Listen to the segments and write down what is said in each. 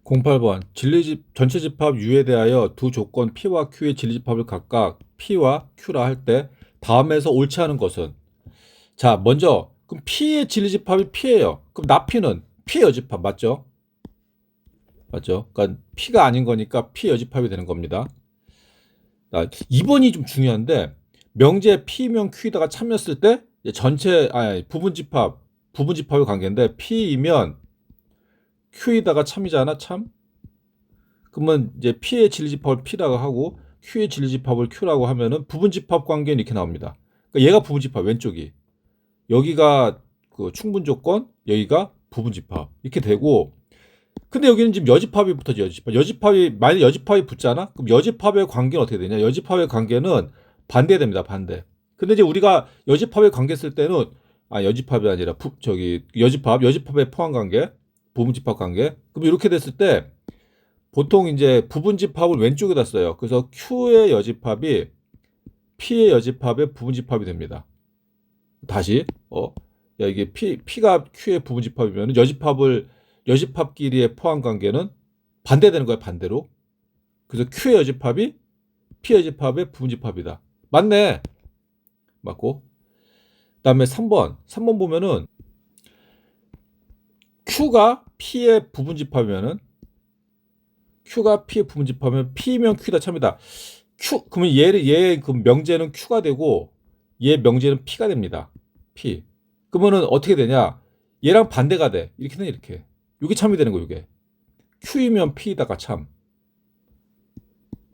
08번 전체 집합 U에 대하여 두 조건 P와 Q의 진리집합을 각각 P와 Q라 할 때 다음에서 옳지 않은 것은. 자, 먼저 그럼 P의 진리집합이 P예요. 그럼 나P는 P 여집합 맞죠? 맞죠? 그러니까 P가 아닌 거니까 P 여집합이 되는 겁니다. 2번이 좀 중요한데, 명제 P면 Q에다가 참였을 때 전체 부분집합의 관계인데, P이면 Q에다가 참이잖아. 참. 그러면 이제 P의 진리집합을 P라고 하고 Q의 진리집합을 Q라고 하면은 부분집합 관계는 이렇게 나옵니다. 그러니까 얘가 부분집합, 왼쪽이, 여기가 그 충분조건, 여기가 부분집합 이렇게 되고. 근데 여기는 지금 여집합이 붙어져. 여집합이 만약 여집합이 붙잖아. 그럼 여집합의 관계는 어떻게 되냐? 여집합의 관계는 반대됩니다. 반대. 근데 이제 우리가 여집합의 관계 쓸 때는 여집합이 아니라 여집합의 포함 관계, 부분집합 관계. 그럼 이렇게 됐을 때 보통 이제 부분집합을 왼쪽에다 써요. 그래서 Q의 여집합이 P의 여집합의 부분집합이 됩니다. 다시 야, 이게 P가 Q의 부분집합이면 여집합끼리의 포함 관계는 반대되는 거야. 반대로. 그래서 Q의 여집합이 P 여집합의 부분집합이다. 맞네. 맞고. 그다음에 3번 보면은 Q가 P의 부분집합이면은 P면 Q다 참이다. 그러면 얘 그 명제는 Q가 되고 얘 명제는 P가 됩니다. P. 그러면은 어떻게 되냐? 얘랑 반대가 돼. 이렇게는 이렇게. 이게 참이 되는 거 이게. Q이면 P다가 참.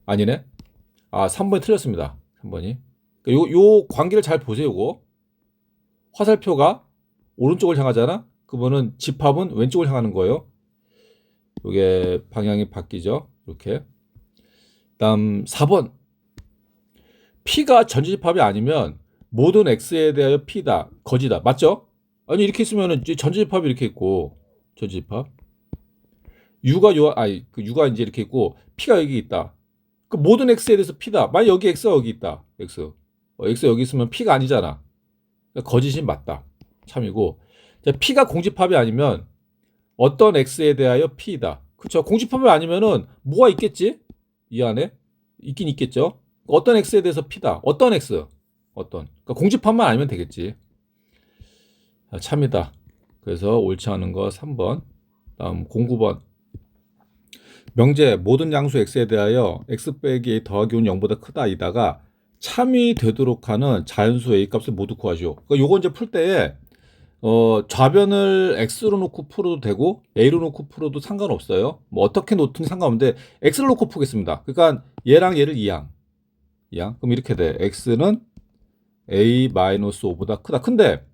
아니네. 3번이 틀렸습니다. 3번이. 그러니까 요 관계를 잘 보세요. 요거. 화살표가 오른쪽을 향하잖아. 그러면은 집합은 왼쪽을 향하는 거예요. 요게 방향이 바뀌죠. 이렇게. 다음 4번. P가 전체집합이 아니면 모든 X에 대하여 P다. 거지다. 맞죠? 아니 이렇게 있으면은 전체집합이 이렇게 있고, 전체집합. U가 이제 이렇게 있고 P가 여기 있다. 그 모든 X에 대해서 P다. 만약 여기 X가 여기 있다. X 여기 있으면 P가 아니잖아. 그러니까 거짓이 맞다. 참이고. 자, P가 공집합이 아니면 어떤 X에 대하여 P다. 그쵸? 공집합이 아니면은 뭐가 있겠지? 이 안에 있긴 있겠죠. 어떤 X에 대해서 P다. 어떤 X? 그러니까 공집합만 아니면 되겠지. 참이다. 그래서 옳지 않은 거 3번. 다음 09번. 명제 모든 양수 X에 대하여 X 빼기 A 더하기 5는 0보다 크다 이다가 참이 되도록 하는 자연수 A 값을 모두 구하시오. 그러니까 요거 이제 풀 때에 좌변을 X로 놓고 풀어도 되고 A로 놓고 풀어도 상관없어요. 뭐 어떻게 놓든 상관없는데 X를 놓고 풀겠습니다. 그러니까 얘랑 얘를 이양. 그럼 이렇게 돼. X는 A-5보다 크다. 근데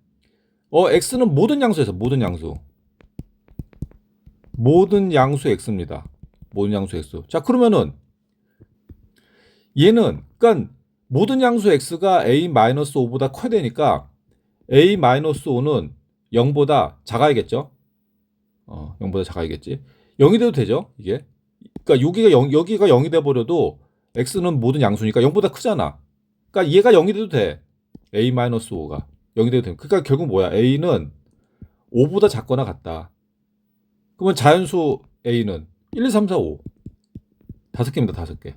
X는 모든 양수에서 모든 양수 X입니다. 모든 양수 X. 자, 그러면은 얘는 그러니까 모든 양수 X가 A-5보다 커야 되니까 A-5는 0보다 작아야겠죠. 0보다 작아야겠지. 0이 돼도 되죠, 이게. 그러니까 여기가 0이 돼 버려도 X는 모든 양수니까 0보다 크잖아. 그러니까 얘가 0이 돼도 돼. A-5가 0이 돼도 돼. 그러니까 결국 뭐야? A는 5보다 작거나 같다. 그러면 자연수 A는 1, 2, 3, 4, 5. 5개입니다. 5개.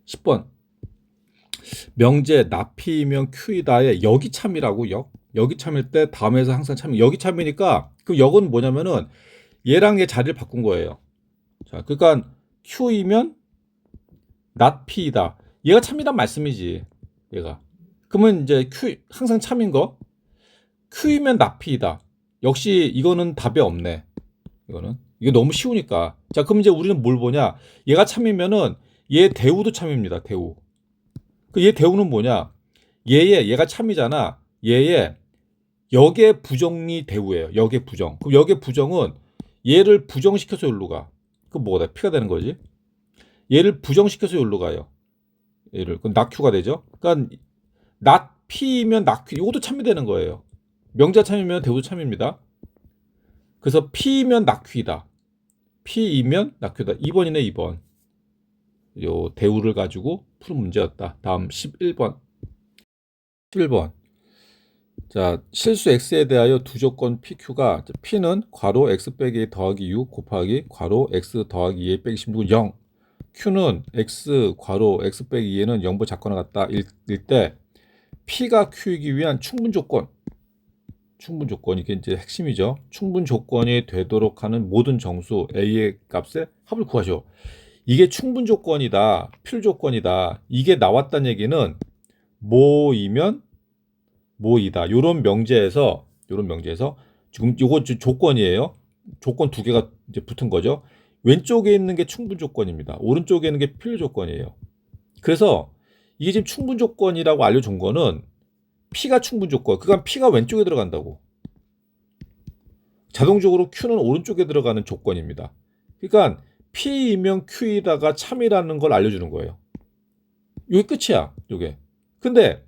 10번. 명제 나피면 Q이다의 여기 참이라고. 여기 참일 때 다음에서 항상 참이. 여기 참이니까 그 역은 뭐냐면은 얘랑 얘 자리를 바꾼 거예요. 자, 그러니까 Q이면 not P이다. 얘가 참이란 말씀이지. 얘가. 그러면 이제 Q 항상 참인 거. Q이면 not P이다. 역시 이거는 답이 없네. 이거 너무 쉬우니까. 자, 그럼 이제 우리는 뭘 보냐? 얘가 참이면은 얘 대우도 참입니다. 대우. 그 얘 대우는 뭐냐? 얘가 참이잖아. 얘의 역의 부정이 대우예요. 역의 부정. 그럼 역의 부정은 얘를 부정시켜서 여기로 가. 그럼 뭐가 돼? P가 되는 거지. 얘를 부정시켜서 여기로 가요. 그럼 낙Q가 되죠. 그러니까 낙 P면 낙Q. 이것도 참이 되는 거예요. 명자 참이면 대우도 참입니다. 그래서 P면 낙Q이다. P이면 낙Q다. 2번이네, 2번. 요 대우를 가지고 푸는 문제였다. 다음 11번. 자, 실수 x에 대하여 두 조건 pq가 p는 괄호 x 빼기 a 더하기 6 곱하기 괄호 x 더하기 2a 빼기 16은 0, q는 x 괄호 x 빼기 2에는 0보다 작거나 같다 일 때 p가 q이기 위한 충분 조건, 이게 이제 핵심이죠. 충분 조건이 되도록 하는 모든 정수 a의 값의 합을 구하죠. 이게 충분 조건이다, 필 조건이다, 이게 나왔다는 얘기는 모이면 모이다. 요런 명제에서 지금 요거 조건이에요. 조건 두 개가 이제 붙은 거죠. 왼쪽에 있는 게 충분 조건입니다. 오른쪽에 있는 게 필요 조건이에요. 그래서 이게 지금 충분 조건이라고 알려준 거는 P가 충분 조건. 그러니까 P가 왼쪽에 들어간다고. 자동적으로 Q는 오른쪽에 들어가는 조건입니다. 그러니까 P이면 Q이다가 참이라는 걸 알려주는 거예요. 이게 끝이야. 이게. 근데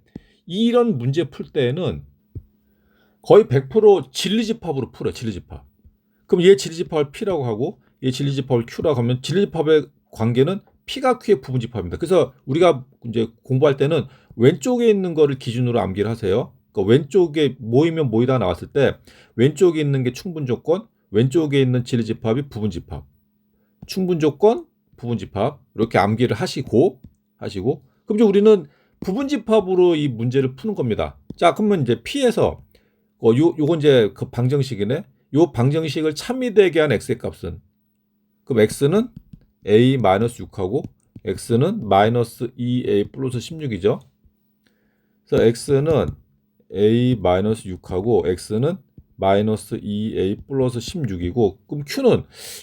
이런 문제 풀 때에는 거의 100% 진리집합으로 풀어요. 진리집합. 그럼 얘 진리집합을 P라고 하고 얘 진리집합을 Q라고 하면 진리집합의 관계는 P가 Q의 부분집합입니다. 그래서 우리가 이제 공부할 때는 왼쪽에 있는 거를 기준으로 암기를 하세요. 그러니까 왼쪽에 모이면 모이다 나왔을 때 왼쪽에 있는 게 충분 조건, 왼쪽에 있는 진리집합이 부분집합. 충분 조건, 부분집합 이렇게 암기를 하시고 그럼 이제 우리는 부분집합으로 이 문제를 푸는 겁니다. 자, 그러면 이제 P에서 요건 이제 그 방정식이네. 요 방정식을 참미되게 한 x의 값은, 그럼 x는 a-6하고 x는 -2a 플러스 16이죠. 그래서 x는 a-6하고 x는 -2a 플러스 16이고, 그럼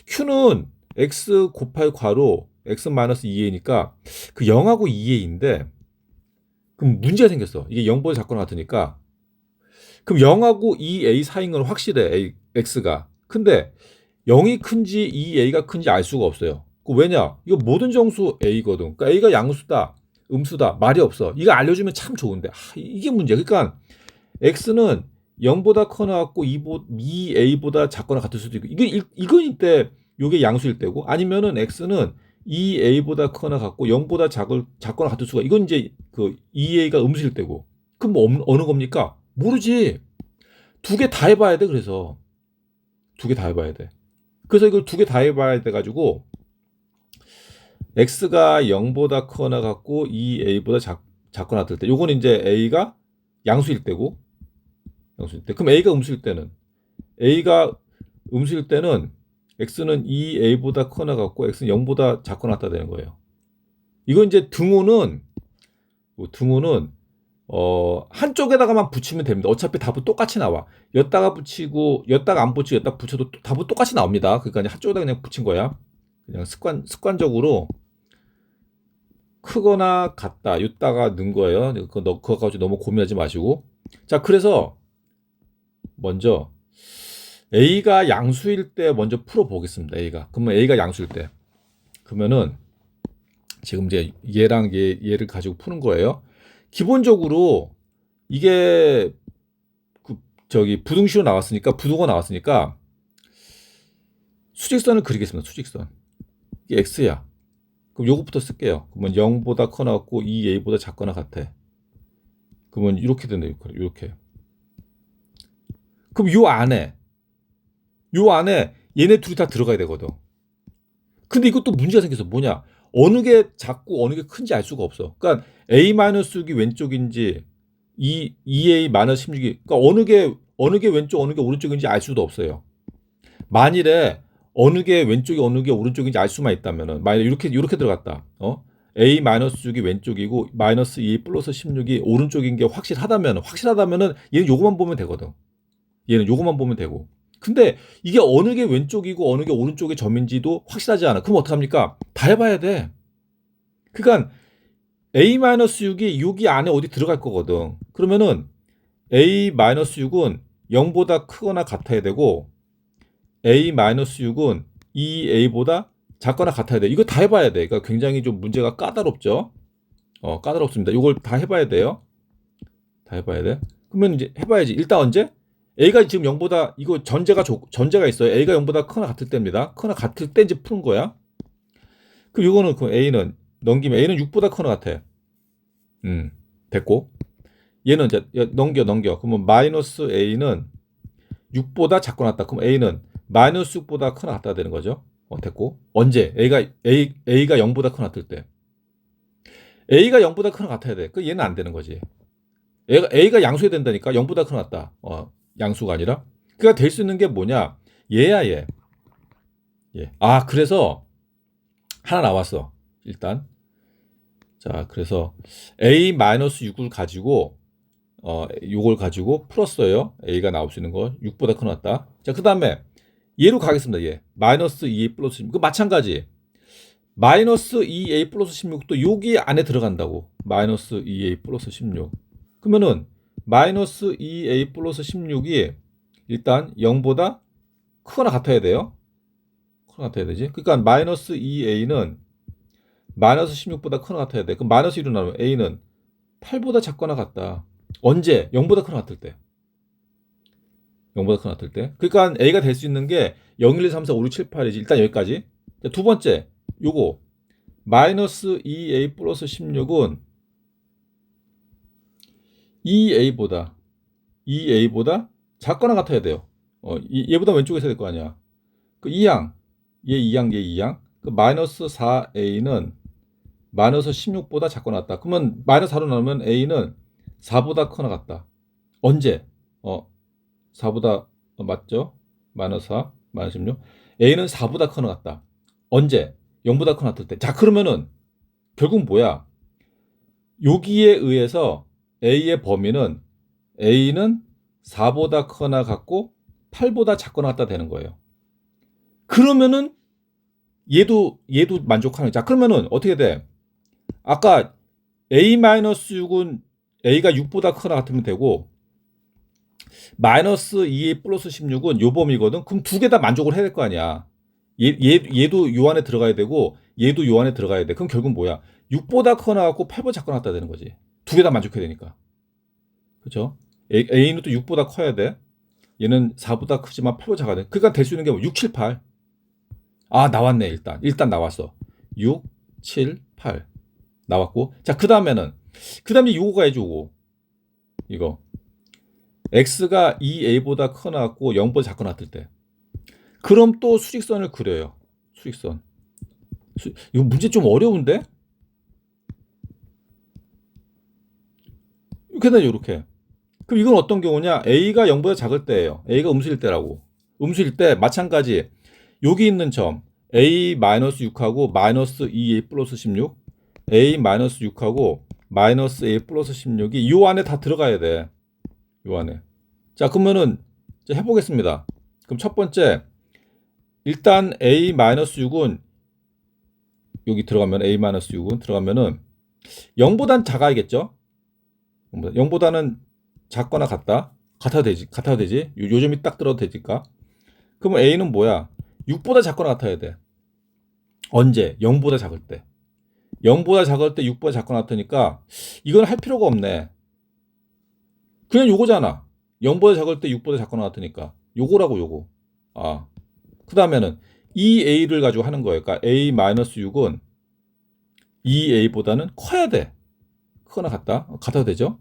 q는 x 곱하기 괄호 x-2a니까 그 0하고 2a인데, 그럼 문제가 생겼어. 이게 0보다 작거나 같으니까. 그럼 0하고 2a 사이인 건 확실해. x가. 근데 0이 큰지 2a가 큰지 알 수가 없어요. 왜냐? 이거 모든 정수 a거든. 그러니까 a가 양수다, 음수다, 말이 없어. 이거 알려주면 참 좋은데 이게 문제야. 그러니까 x는 0보다 커나 갖고 2a보다 작거나 같을 수도 있고, 이건 이때 요게 양수일 때고, 아니면은 x는 2a보다 커나 갖고 0보다 작거나 같을 수가, 이건 이제 그 2a가 음수일 때고. 그럼 뭐 어느 겁니까? 모르지. 두 개 다 해봐야 돼. 그래서 두 개 다 해봐야 돼. 그래서 이걸 두 개 다 해봐야 돼가지고 x가 0보다 커나 갖고 2a보다 작거나 같을 때, 요거는 이제 a가 양수일 때고, 그럼 a가 음수일 때는 x는 2a보다 커나 갖고 x는 0보다 작거나 같다 되는 거예요. 이건 이제 등호는 한쪽에다가만 붙이면 됩니다. 어차피 답은 똑같이 나와. 였다가 붙이고 였다가 안 붙이고 였다가 붙여도 답은 똑같이 나옵니다. 그러니까 한쪽에다 그냥 붙인 거야. 그냥 습관적으로 크거나 같다 였다가 넣은 거예요. 그거 가지고 너무 고민하지 마시고. 자, 그래서 먼저 a가 양수일 때 먼저 풀어 보겠습니다. 그러면 a가 양수일 때, 그러면은 지금 이제 얘랑 얘를 가지고 푸는 거예요. 기본적으로 이게 부등식으로 나왔으니까, 부등호가 나왔으니까 수직선을 그리겠습니다. 수직선. 이게 x야. 그럼 요것부터 쓸게요. 그러면 0보다 커나 갖고 2a보다 작거나 같아. 그러면 이렇게 된다. 이렇게. 그럼 요 안에 얘네 둘이 다 들어가야 되거든. 근데 이것도 문제가 생겨서 뭐냐? 어느 게 작고 어느 게 큰지 알 수가 없어. 그러니까 a-6이 왼쪽인지 2a-16이, 그러니까 어느 게 왼쪽 어느 게 오른쪽인지 알 수도 없어요. 만일에 어느 게 왼쪽이 어느 게 오른쪽인지 알 수만 있다면은, 만약에 이렇게 들어갔다. a-6이 왼쪽이고 -2a 플러스 16이 오른쪽인 게 확실하다면은 얘는 요거만 보면 되거든. 얘는 요거만 보면 되고. 근데 이게 어느 게 왼쪽이고 어느 게 오른쪽의 점인지도 확실하지 않아. 그럼 어떡합니까? 다 해봐야 돼. 그러니까 a-6이 여기 안에 어디 들어갈 거거든. 그러면은 a-6은 0보다 크거나 같아야 되고, a-6은 2a보다 작거나 같아야 돼. 이거 다 해봐야 돼. 그러니까 굉장히 좀 문제가 까다롭죠. 까다롭습니다. 이걸 다 해봐야 돼요. 다 해봐야 돼. 그러면 이제 해봐야지. 일단 언제? a가 지금 0보다, 이거 전제가 있어요. a가 0보다 크거나 같을 때입니다. 크거나 같을 때 이제 푸는 거야. 그럼 이거는 그 a는 넘기면 a는 6보다 크거나 같아. 됐고, 얘는 이제 넘겨. 그러면 마이너스 a는 6보다 작거나 같다. 그럼 a는 마이너스 6보다 크거나 같다 되는 거죠. 됐고. 언제? a가 0보다 크거나 같을 때. a가 0보다 크거나 같아야 돼. 그 얘는 안 되는 거지. a가 양수해야 된다니까. 0보다 크거나 같다. 양수가 아니라. 그러니까 될 수 있는 게 뭐냐? 얘야 얘. 그래서 하나 나왔어. 일단. 자, 그래서 a-6을 가지고 요걸 가지고 풀었어요. a가 나올 수 있는 거 6보다 커놨다. 자, 그다음에 얘로 가겠습니다. 얘 마이너스 2a 플러스 16. 그 마찬가지. 마이너스 2a 플러스 16도 여기 안에 들어간다고. 마이너스 2a 플러스 16. 그러면은 마이너스 2a 플러스 16이 일단 0보다 크거나 같아야 돼요. 크거나 같아야 되지. 그러니까 마이너스 2a는 마이너스 16보다 크거나 같아야 돼. 그럼 마이너스 1로 나누면 a는 8보다 작거나 같다. 언제? 0보다 크거나 같을 때. 0보다 크거나 같을 때. 그러니까 a가 될 수 있는 게 0, 1, 2, 3, 4, 5, 6, 7, 8이지. 일단 여기까지. 자, 두 번째. 요거 마이너스 2a 플러스 16은 2a보다 작거나 같아야 돼요. 얘보다 왼쪽에 있어야 될 거 아니야. 그 2항. 얘 2항. 그 마이너스 4a는 마이너스 16보다 작거나 같다. 그러면 마이너스 4로 나누면 a는 4보다 크거나 같다. 언제? 4보다 맞죠? 마이너스 4, 마이너스 16. a는 4보다 크거나 같다. 언제? 0보다 크거나 같을 때. 자, 그러면은 결국 뭐야? 여기에 의해서 a의 범위는 a는 4보다 크거나 같고 8보다 작거나 같다 되는 거예요. 그러면은 얘도 만족하는. 자, 그러면은 어떻게 돼? 아까 a-6은 a가 6보다 크거나 같으면 되고 마이너스 2a 플러스 16은 요 범위거든. 그럼 두 개 다 만족을 해야 될 거 아니야. 얘도 요 안에 들어가야 되고 얘도 요 안에 들어가야 돼. 그럼 결국 뭐야? 6보다 크거나 같고 8보다 작거나 같다 되는 거지. 두 개 다 만족해야 되니까. 그렇죠? a는 또 6보다 커야 돼. 얘는 4보다 크지만 8보다 작아야 돼. 그러니까 될 수 있는 게 뭐 6, 7, 8. 나왔네. 일단 나왔어. 6, 7, 8 나왔고. 자, 그 다음에 요거가 해줘. 이거 x가 2a보다 크거나 같고 0보다 작거나 같을 때. 그럼 또 수직선을 그려요. 수직선. 이거 문제 좀 어려운데? 이렇게 되죠, 이렇게. 그럼 이건 어떤 경우냐? a가 0보다 작을 때예요. a가 음수일 때라고. 음수일 때 마찬가지. 여기 있는 점 a-6하고 마이너스 2a 플러스 16, a-6하고 마이너스 a 플러스 16이 요 안에 다 들어가야 돼. 요 안에. 자, 그러면은 해보겠습니다. 그럼 첫 번째, 일단 a-6은 여기 들어가면 a-6은 들어가면은 0보단 작아야겠죠? 0보다는 작거나 같아도 되지. 요점이 딱 들어도 되니까. 그러면 a는 뭐야? 6보다 작거나 같아야 돼. 언제? 0보다 작을 때. 0보다 작을 때 6보다 작거나 같으니까 이건 할 필요가 없네. 그냥 요거잖아. 0보다 작을 때 6보다 작거나 같으니까. 요거라고 요거. 그 다음에는 2a를 가지고 하는 거예요. 그러니까 a-6은 2a보다는 커야 돼. 크거나 같아도 되죠?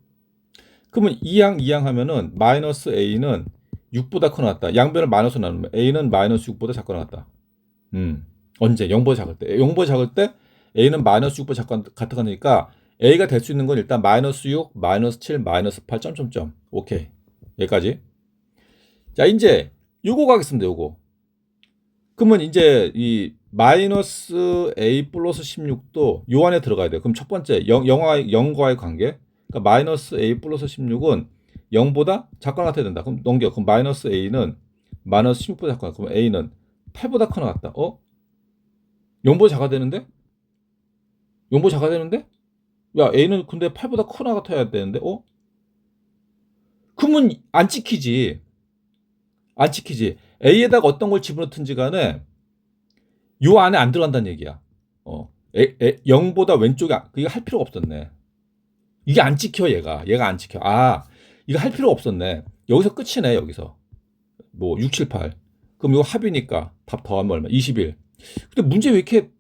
그러면 2항 하면은 마이너스 a는 6보다 크거나 같다. 양변을 마이너스 나누면 a는 마이너스 6보다 작거나 같다. 언제? 0보다 작을 때. 0보다 작을 때 a는 마이너스 6보다 같으니까 a가 될 수 있는 건 일단 마이너스 6, 마이너스 7, 마이너스 8, 점점점. 오케이. 여기까지. 자, 이제 요거 가겠습니다. 요거. 그러면 이제 이 마이너스 a 플러스 16도 요 안에 들어가야 돼요. 그럼 첫 번째 0과의 관계. 그러니까 마이너스 a 플러스 16은 0보다 작거나 같아야 된다. 그럼 넘겨. 그럼 마이너스 a는 마이너스 16보다 작거나. 그럼 a는 8보다 크거나 같다. 0보다 작아야 되는데? 0보다 작아야 되는데? 야, a는 근데 8보다 크거나 같아야 되는데? 그러면 안 찍히지. a에다가 어떤 걸 집어넣든지 간에 요 안에 안 들어간다는 얘기야. 0보다 왼쪽에 이거 할 필요가 없었네. 이게 안 찍혀. 얘가 안 찍혀. 이거 할 필요가 없었네. 여기서 끝이네. 여기서 뭐 6, 7, 8. 그럼 이거 합이니까 답 더하면 얼마? 21. 근데 문제 왜 이렇게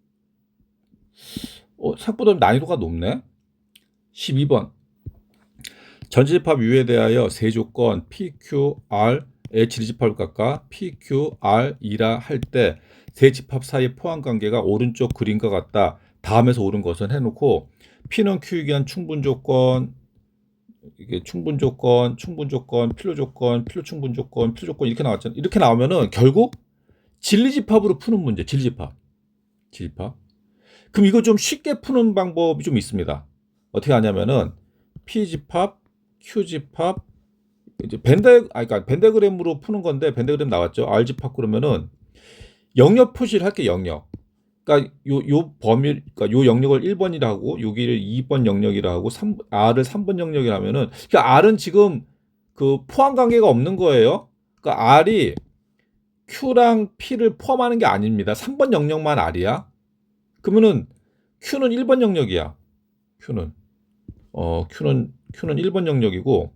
생각보다 난이도가 높네? 12번. 전체집합 U에 대하여 세 조건 PQR의 지리집합을 깎아 PQR이라 할 때 세 집합 사이의 포함관계가 오른쪽 그림과 같다. 다음에서 옳은 것은 해놓고 P는 Q에 대한 충분조건, 이게 충분조건, 충분조건, 필요조건, 필요충분조건, 필요조건 이렇게 나왔잖아요. 이렇게 나오면은 결국 진리집합으로 푸는 문제, 진리집합. 그럼 이거 좀 쉽게 푸는 방법이 좀 있습니다. 어떻게 하냐면은 P집합, Q집합, 이제 그러니까 벤더그램으로 푸는 건데 벤더그램 나왔죠. R집합 그러면은 영역 표시를 할게 영역. 그러니까 요 범위, 그러니까 요 영역을 1번이라 하고 여기를 2번 영역이라 하고 R을 3번 영역이라 하면은 그러니까 R은 지금 그 포함 관계가 없는 거예요. 그러니까 R이 Q랑 P를 포함하는 게 아닙니다. 3번 영역만 R이야. 그러면은 Q는 1번 영역이야. Q는 1번 영역이고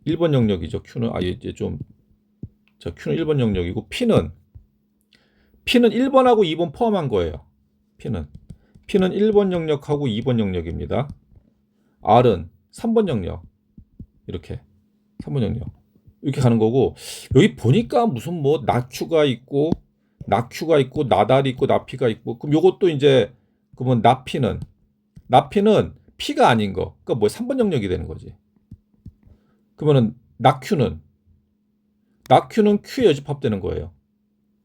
1번 영역이죠. Q는 이제 좀 Q는 1번 영역이고 P는 1번하고 2번 포함한 거예요. P는 1번 영역하고 2번 영역입니다. R은 3번 영역. 이렇게 3번 영역. 이렇게 가는 거고 여기 보니까 무슨 뭐 낙큐가 있고 나달이 있고 나피가 있고 그럼 요것도 이제 그러면 나피는 P가 아닌 거. 그러니까 뭐 3번 영역이 되는 거지. 그러면은 낙큐는 Q의 여집합 되는 거예요.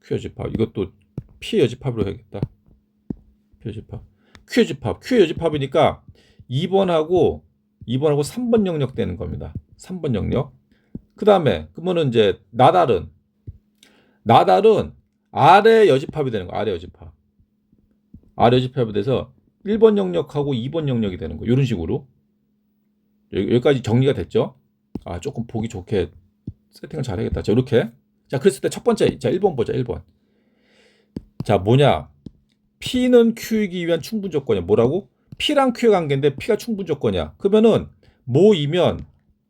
Q 여집합. 이것도 P 여집합으로 해야겠다. P 여집합. Q 여집합이니까 2번하고 3번 영역 되는 겁니다. 3번 영역. 그다음에 그러면은 이제 나달은 R의 여집합이 되는 거. R의 여집합이 돼서 1번 영역하고 2번 영역이 되는 거. 이런 식으로. 여기까지 정리가 됐죠? 조금 보기 좋게 세팅을 잘 해야겠다. 자, 이렇게. 자, 그랬을 때 첫 번째, 자, 1번 보자, 1번. 자, 뭐냐? P는 Q이기 위한 충분 조건이야. 뭐라고? P랑 Q의 관계인데 P가 충분 조건이야. 그러면은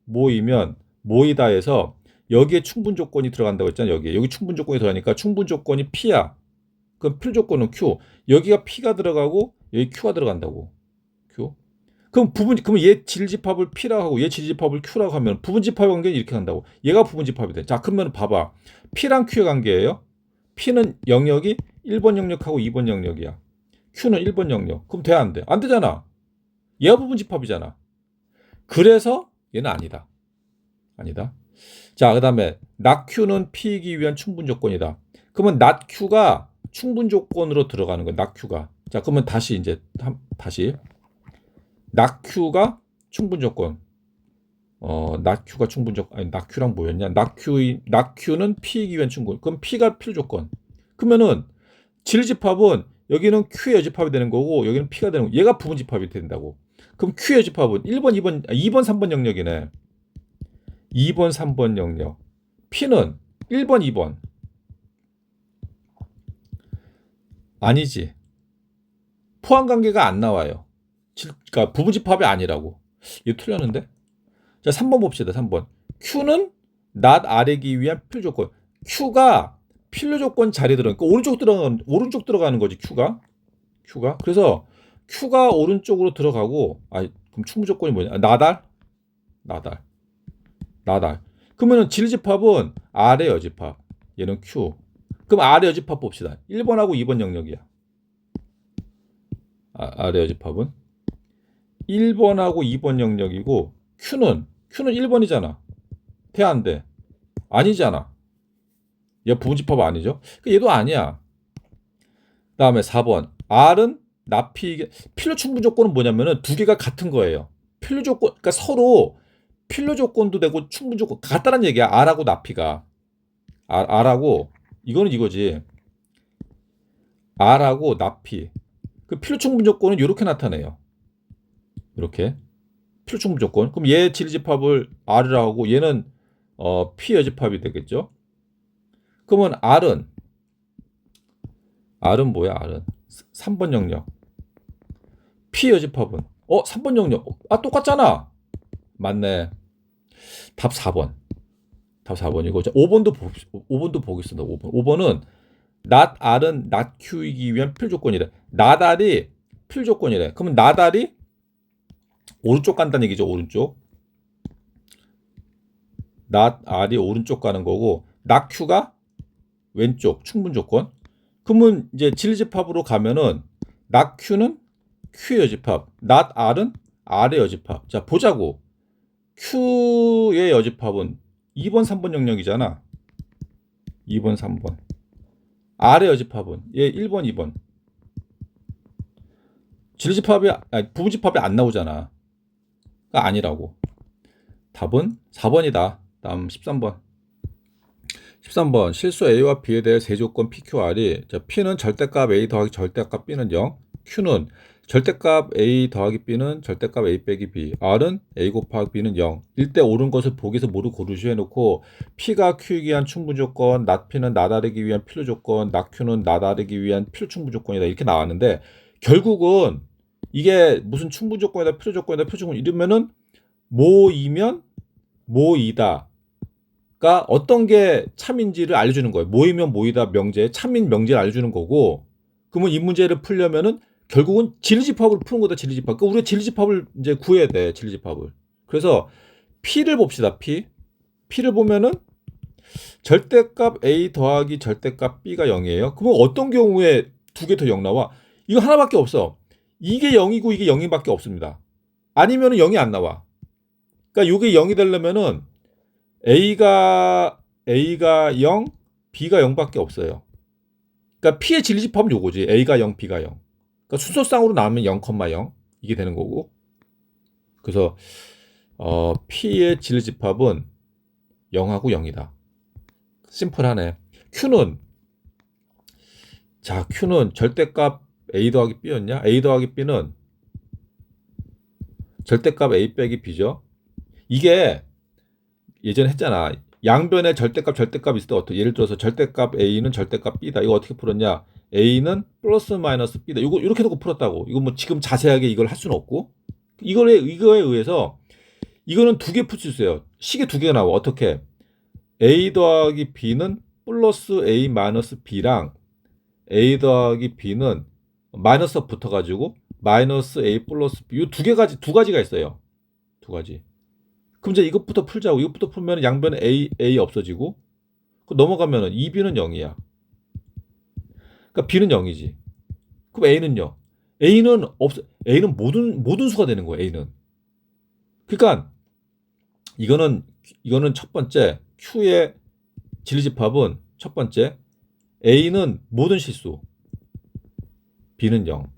모이다 해서 여기에 충분 조건이 들어간다고 했잖아. 여기 충분 조건이 들어가니까 충분 조건이 P야. 그럼 필요 조건은 Q. 여기가 P가 들어가고 여기 Q가 들어간다고. Q. 그럼 얘 질집합을 P라고 하고 얘 질집합을 Q라고 하면 부분집합 관계는 이렇게 간다고. 얘가 부분집합이 돼. 자, 그러면 봐봐. P랑 Q의 관계예요. P는 영역이 1번 영역하고 2번 영역이야. Q는 1번 영역. 그럼 돼, 안 돼? 안 되잖아. 얘가 부분집합이잖아. 그래서 얘는 아니다. 자, 그다음에 낙Q는 P이기 위한 충분 조건이다. 그러면 낙Q가 충분 조건으로 들어가는 거야. 낙Q가. 자, 그러면 다시 낙Q가 충분 조건. 낙Q가 충분 조건. 아니, 낙Q랑 뭐였냐? 낙Q는 P이기 위한 충분. 그럼 P가 필요 조건. 그러면은 질집합은 여기는 Q의 여집합이 되는 거고 여기는 P가 되는 거. 얘가 부분 집합이 된다고. 그럼 Q의 여집합은 2번, 3번 영역이네. 2번, 3번 영역. P는 1번, 2번. 아니지. 포함 관계가 안 나와요. 그러니까 부분 집합이 아니라고. 이거 틀렸는데? 자, 3번 봅시다. 3번. Q는 not R이기 위한 필요 조건. Q가 필요 조건 자리에 들어가니까 오른쪽 들어가는 거지. Q가. 그래서 Q가 오른쪽으로 들어가고 그럼 충분 조건이 뭐냐? 나달. 그러면은 질집합은 R의 여집합. 얘는 Q. 그럼 R의 여집합 봅시다. 1번하고 2번 영역이야. R의 여집합은 1번하고 2번 영역이고 Q는 1번이잖아. 돼, 안 돼? 아니잖아. 얘 부분집합 아니죠? 얘도 아니야. 다음에 4번. R은 나피 필요 충분 조건은 뭐냐면은 두 개가 같은 거예요. 필요 조건, 그러니까 서로 필요 조건도 되고 충분 조건 같다는 얘기야. R하고 나피가. R하고 이거는 이거지. R하고 나피. 그 필요 충분 조건은 이렇게 나타내요. 이렇게. 필요 충분 조건. 그럼 얘 질집합을 R이라고 하고 얘는 P 여집합이 되겠죠? 그러면 R은 뭐야? R은 3번 영역. P 여집합은 3번 영역. 똑같잖아. 맞네. 답 4번. 답 4번이고 5번도 보겠습니다. 5번은 not R은 not Q이기 위한 필요 조건이래. not R이 필요 조건이래. 그러면 not R이 오른쪽 간다는 얘기죠. 오른쪽. not R이 오른쪽 가는 거고 not Q가 왼쪽 충분 조건. 그러면 이제 진리집합으로 가면은 not Q는 Q의 여집합, not R은 R의 여집합. 자, 보자고. Q의 여집합은 2번, 3번 영역이잖아. 2번, 3번. R의 여집합은 얘 1번, 2번. 진리집합이 아니, 부분집합이 안 나오잖아. 그러니까 아니라고. 답은 4번이다. 다음 13번. 13번 실수 A와 B에 대해 세조건 PQR이 자, P는 절대값 A 더하기 절대값 B는 0, Q는 절대값 A 더하기 B는 절대값 A 빼기 B, R은 A 곱하기 B는 0. 일대 옳은 것을 보기에서 모두 고르시 해놓고 P가 Q이기 위한 충분조건, not P는 not R이기 위한 필요조건, not Q는 not R이기 위한 필요충분조건이다. 이렇게 나왔는데 결국은 이게 무슨 충분조건이다, 필요조건이다, 필요조건 이러면은 모이면 모이다. 가 어떤 게 참인지를 알려주는 거예요. 모이면 모이다 명제, 참인 명제를 알려주는 거고, 그러면 이 문제를 풀려면은 결국은 진리집합을 푸는 거다. 진리집합. 그러니까 우리가 진리집합을 이제 구해야 돼. 진리집합을. 그래서 P를 봅시다. P를 보면은 절대값 A 더하기 절대값 B가 0이에요. 그러면 어떤 경우에 두 개 더 0 나와? 이거 하나밖에 없어. 이게 0이고 이게 0이밖에 없습니다. 아니면은 0이 안 나와. 그러니까 이게 0이 되려면은 A가 0, B가 0밖에 없어요. 그러니까 P의 진리집합은 요거지. A가 0, B가 0. 그러니까 순서상으로 나오면 0,0 이게 되는 거고. 그래서 P의 진리집합은 0하고 0이다. 심플하네. Q는 절대값 A 더하기 B였냐? A 더하기 B는 절대값 A 빼기 B죠. 이게 예전에 했잖아. 양변에 절대값 있을 때 어떻게 예를 들어서 절대값 A는 절대값 B다. 이거 어떻게 풀었냐? A는 플러스 마이너스 B다. 이거 이렇게 놓고 풀었다고. 이거 뭐 지금 자세하게 이걸 할 수는 없고. 이거에 의해서 이거는 두 개 풀 수 있어요. 식이 두 개가 나와. 어떻게? A 더하기 B는 플러스 A 마이너스 B랑 A 더하기 B는 마이너스 붙어가지고 마이너스 A 플러스 B. 이 두 가지가 있어요. 두 가지. 그럼 이제 이것부터 풀자고. 이것부터 풀면 양변에 A 없어지고 넘어가면은 2B는 0이야. 그러니까 B는 0이지. 그럼 A는요? A는 모든 수가 되는 거야. A는. 그러니까 이거는 첫 번째 Q의 진리집합은 첫 번째 A는 모든 실수, B는 0.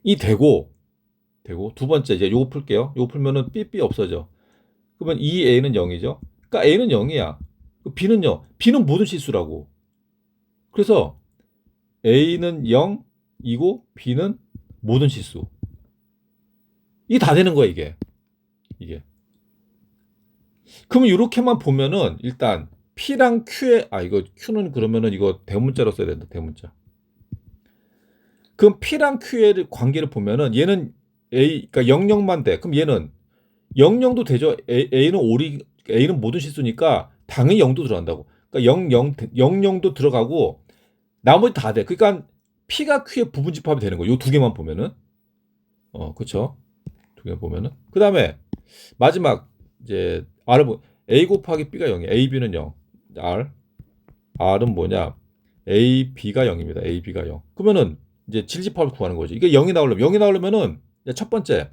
이 되고 두 번째 이제 요거 풀게요. 요거 풀면은 B 없어져. 그러면 2A는 0이죠. 그러니까 A는 0이야. B는요. B는 모든 실수라고. 그래서 A는 0이고 B는 모든 실수. 이게 다 되는 거야, 이게. 그러면 이렇게만 보면은 일단 P랑 이거 Q는 그러면은 이거 대문자로 써야 된다. 대문자. 그럼 P랑 Q의 관계를 보면은 얘는 그러니까 00만 돼. 그럼 얘는 00도 되죠. A는 모든 실수니까 당연히 0도 들어간다고. 그러니까 00도 들어가고 나머지 다 돼. 그러니까 P가 Q의 부분집합이 되는 거예요. 요 두 개만 보면은. 그렇죠. 두 개 보면은. 그다음에 마지막 이제 A 곱하기 B가 0이야. A, B는 0. R은 뭐냐? A, B가 0입니다. A, B가 0. 그러면은 이제 진리집합을 구하는 거지. 이게 0이 나오려면은 첫 번째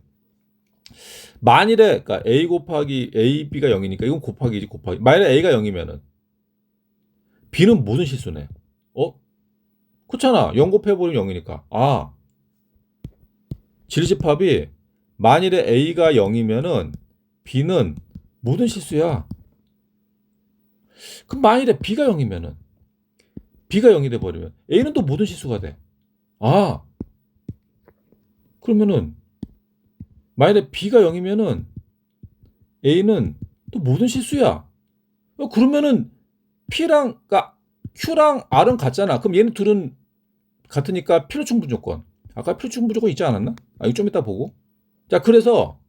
만일에 그러니까 A 곱하기 A, B가 0이니까 이건 곱하기지. 만일에 A가 0이면은 B는 모든 실수네. 그렇잖아. 0 곱해버리면 0이니까. 진리집합이 만일에 A가 0이면은 B는 모든 실수야. 그럼 만일에 B가 0이면은 B가 0이 돼버리면 A는 또 모든 실수가 돼. 그러면은 만일에 B가 0이면은 A는 또 모든 실수야. 그러면은 그러니까 Q랑 R은 같잖아. 그럼 얘는 둘은 같으니까 필요충분 조건. 아까 필요충분 조건 있지 않았나? 이거 좀 이따 보고. 자, 그래서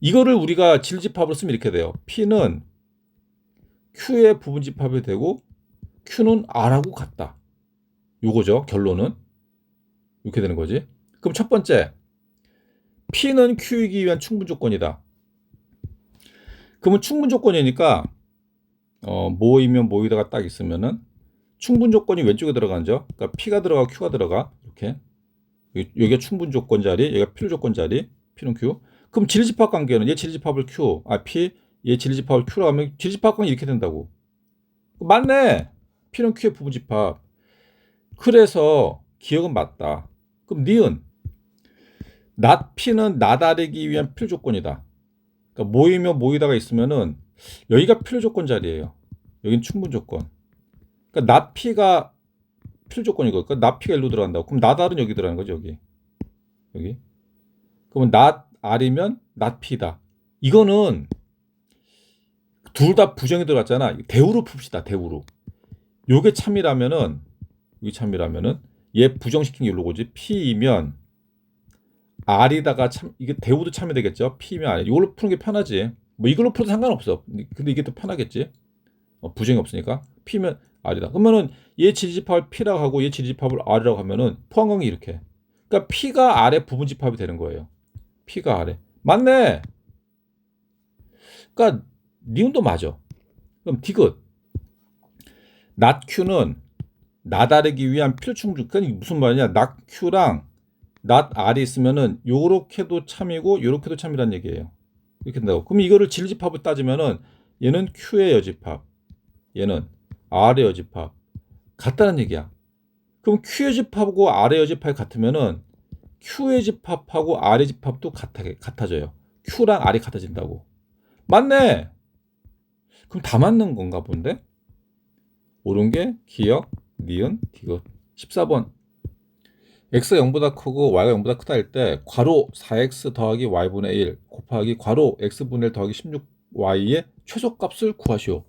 이거를 우리가 진리집합으로 쓰면 이렇게 돼요. P는 Q의 부분집합이 되고 Q는 R하고 같다. 요거죠. 결론은. 이렇게 되는 거지. 그럼 첫 번째 P는 Q이기 위한 충분 조건이다. 그러면 충분 조건이니까 모이면 모이다가 딱 있으면은 충분 조건이 왼쪽에 들어가죠. 그러니까 P가 들어가 Q가 들어가 이렇게 여기가 충분 조건 자리, 여기가 필요 조건 자리, P는 Q. 그럼 질집합 관계는 얘 질집합을 Q, P, 얘 질집합을 Q로 하면 질집합 관계 이렇게 된다고. 맞네. P는 Q의 부분집합. 그래서 기억은 맞다. 그럼 니은 낫 P는 나다르기 위한 필요 조건이다. 그러니까 모이면 모이다가 있으면은 여기가 필요 조건 자리예요. 여긴 충분 조건. 그러니까 낫 P가 필요 조건이고, 그러니까 낫 P가 일로 들어간다고. 그럼 나달은 여기 들어가는 거죠, 여기. 그러면 낫 R이면 낫 P다. 이거는 둘 다 부정이 들어갔잖아. 대우로 풉시다, 대우로. 요게 참이라면은, 이게 참이라면은 얘 부정시킨 게 요거지. P이면 R이다가 참, 이게 대우도 참이 되겠죠. P면 R. 이걸로 푸는 게 편하지. 뭐 이걸로 풀어도 상관없어. 근데 이게 더 편하겠지. 부정이 없으니까. P면 R이다. 그러면은 얘 지리집합을 P라고 하고 얘 지리집합을 R이라고 하면은 포함관계 이렇게. 그러니까 P가 R의 부분집합이 되는 거예요. P가 R에. 맞네. 그러니까 니은도 맞아. 그럼 디귿. 낫 Q는 나다르기 위한 필요충분. 그러니까 무슨 말이냐? 낫 Q랑 낫 R이 있으면은 요렇게도 참이고 요렇게도 참이란 얘기예요. 이렇게 된다고. 그럼 이거를 질집합을 따지면은 얘는 Q의 여집합, 얘는 R의 여집합 같다는 얘기야. 그럼 Q의 집합하고 R의 여집합이 같으면은 Q의 집합하고 R의 집합도 같아져요. Q랑 R이 같아진다고. 맞네. 그럼 다 맞는 건가 본데? 옳은 게 기억, 니은, 디귿. 14번. x가 0보다 크고 y가 0보다 크다 할 때 괄호 4x 더하기 y분의 1 곱하기 괄호 x분의 1 더하기 16y의 최소값을 구하시오.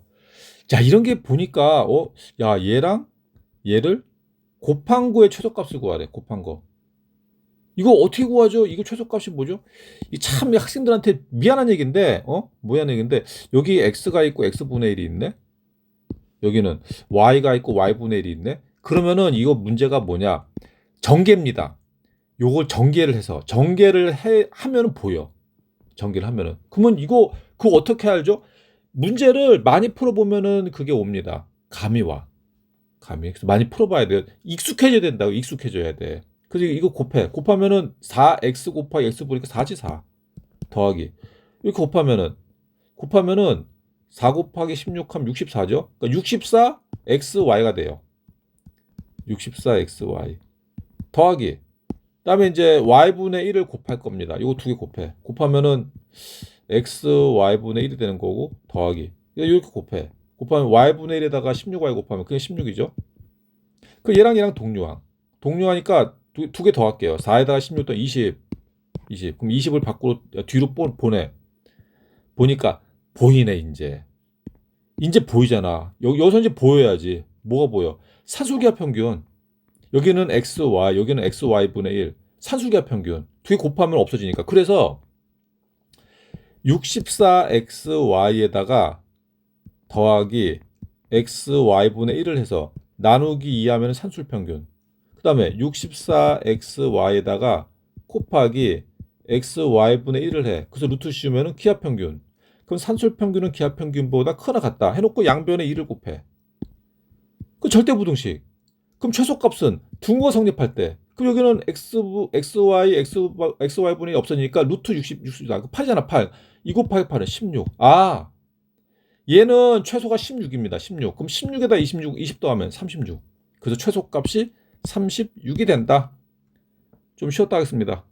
자, 이런 게 보니까 야, 얘랑 얘를 곱한 거의 최소값을 구하래. 곱한 거. 이거 어떻게 구하죠? 이거 최소값이 뭐죠? 이 참 학생들한테 미안한 얘기인데, 미안한 얘기인데, 여기 x가 있고 x분의 1이 있네? 여기는 y가 있고 y분의 1이 있네? 그러면은 이거 문제가 뭐냐? 전개입니다. 요걸 전개를 하면은 보여. 전개를 하면은. 그러면 그거 어떻게 알죠? 문제를 많이 풀어보면은 그게 옵니다. 감이 와. 그래서 많이 풀어봐야 돼요. 익숙해져야 된다고. 익숙해져야 돼. 그래서 이거 곱하면은 4x 곱하기 x 보니까 4지 4. 더하기. 이렇게 곱하면은 4 곱하기 16하면 64죠. 그러니까 64xy가 돼요. 64xy. 더하기. 그다음에 이제 y분의 1을 곱할 겁니다. 이거 두 개 곱하면은 xy분의 1이 되는 거고 더하기. 이렇게 곱하면 y분의 1에다가 16y 곱하면 그게 16이죠. 그 얘랑 동류하니까 두 개 더할게요. 4에다가 16 더 20. 그럼 20을 밖으로 뒤로 보니까 보이네 이제. 이제 보이잖아. 여기서 이제 보여야지. 뭐가 보여? 산술기하 평균. 여기는 xy, 여기는 xy분의 1. 산술기하 평균. 두 개 곱하면 없어지니까. 그래서 64xy에다가 더하기 xy분의 1을 해서 나누기 2하면 산술평균. 그 다음에 64xy에다가 곱하기 xy분의 1을 해. 그래서 루트 씌우면 기하평균. 그럼 산술평균은 기하평균보다 크나 같다 해놓고 양변에 2를 곱해. 그 절대부등식. 그럼 최소값은 둥거 성립할 때. 그럼 여기는 xy분이 없어지니까 루트 60다. 8이잖아, 8. 2 곱하기 8은 16. 얘는 최소가 16입니다. 16. 그럼 16에다 20 더하면 36. 그래서 최소값이 36이 된다. 좀 쉬었다 하겠습니다.